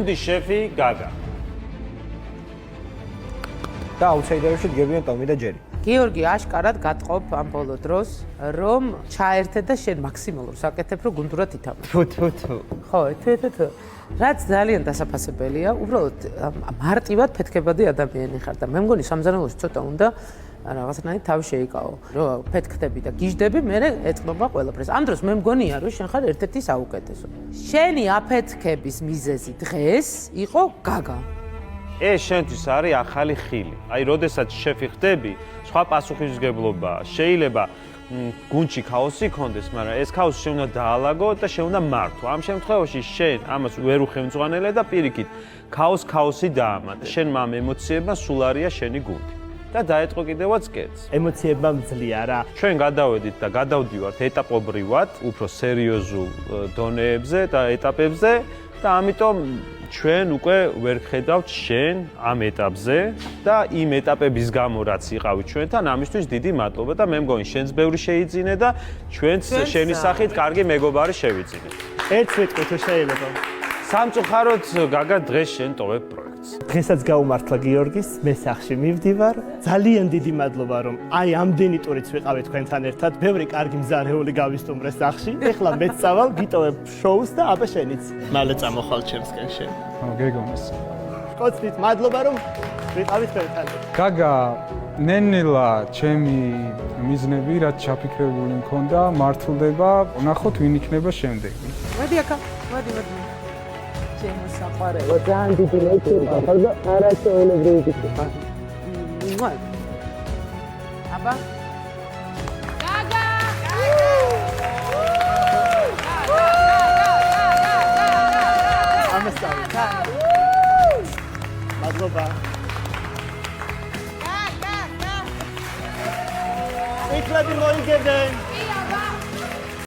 შეფი გაგა. და აუთსაიდერებში დგებიან ტომი და ჯერი. გიორგი აშკარად გატყობ ამ ბოლო დროს, რომ ჩაერთე და შენ მაქსიმალურს აკეთებ, რომ გუნდურად ითამაშო. თუ. ხო, თუ. რაც ძალიან დასაფასებელია, უბრალოდ მარტივად ფეთქებადი ადამიანი ხარ და მე მგონი სამზარეულოში ცოტა უნდა რაღაცნაირად თავი შეიკავო. რომ ფეთქდები და გიждები, მე ეწყობა ყველაფერს. ამ დროს მე მგონია, რომ შენ ხარ ერთ-ერთი საუკეთესო. შენი აფეთქების მიზეზი დღეს იყო გაგა. ეს შენთვის არის ახალი ხილი. აი, როდესაც შეფი ხდები, სხვა პასუხისმგებლობაა. შეიძლება გუნდში ქაოსი იქონდეს, მაგრამ ეს ქაოსი შენ უნდა დაალაგო და შენ უნდა მართო. ამ შემთხვევაში შენ ამას ვერ უხელმძღვანელე და პირიქით ქაოსი დაამატე. შენმა ამ ემოციებმა სულ არია შენი გუნდი. და დაეთყო კიდევაც კეთს. ემოციებმა მძლია რა. ჩვენ გადავედით და გადავდივართ ეტაპობრივად, უფრო სერიოზულ დონეებზე და ეტაპებზე და ამიტომ ჩვენ უკვე ვერ ხედავთ შენ ამ ეტაპზე და იმ ეტაპების გამო რაც იყავით ჩვენთან, ამისთვის დიდი მადლობა და მე მგონი შენც ბევრი შეიძინე და ჩვენც შენი სახით კარგი მეგობარი შევიძინეთ. ერთ ვიტყვი თუ შეიძლება. სამწუხაროდ გაგა დღეს შენ ტოვებ პროექტს. დღესაც გაუმართლა გიორგის, მე სახლში მივდივარ. ძალიან დიდი მადლობა რომ აი ამდენი ტურიც ვიყავით თქვენთან ერთად. ბევრი კარგი მზარეული გავისტუმრე სახლში. ეხლა მეც წავალ, გიტოვებ შოუს და აბა შენიც. მალე წამოხვალ ჩემსკენ შენ. გეგონეს. კოცნით მადლობა რომ ვიყავით თქვენთან. გაგა, ნენელა ჩემი მიზნები რაც ჩაფიქრებული მქონდა, მართლდება, ნახოთ ვინ იქნება შემდეგი. მოდი აქა, მოდი. ჩემო საყვარელო, ძალიან დიდი ლექცია ხარ და არაჩვეულებრივი გიქნება. აბა. გაგა! ამასწავლე. მადლობა. იქნები მოიგებდნენ.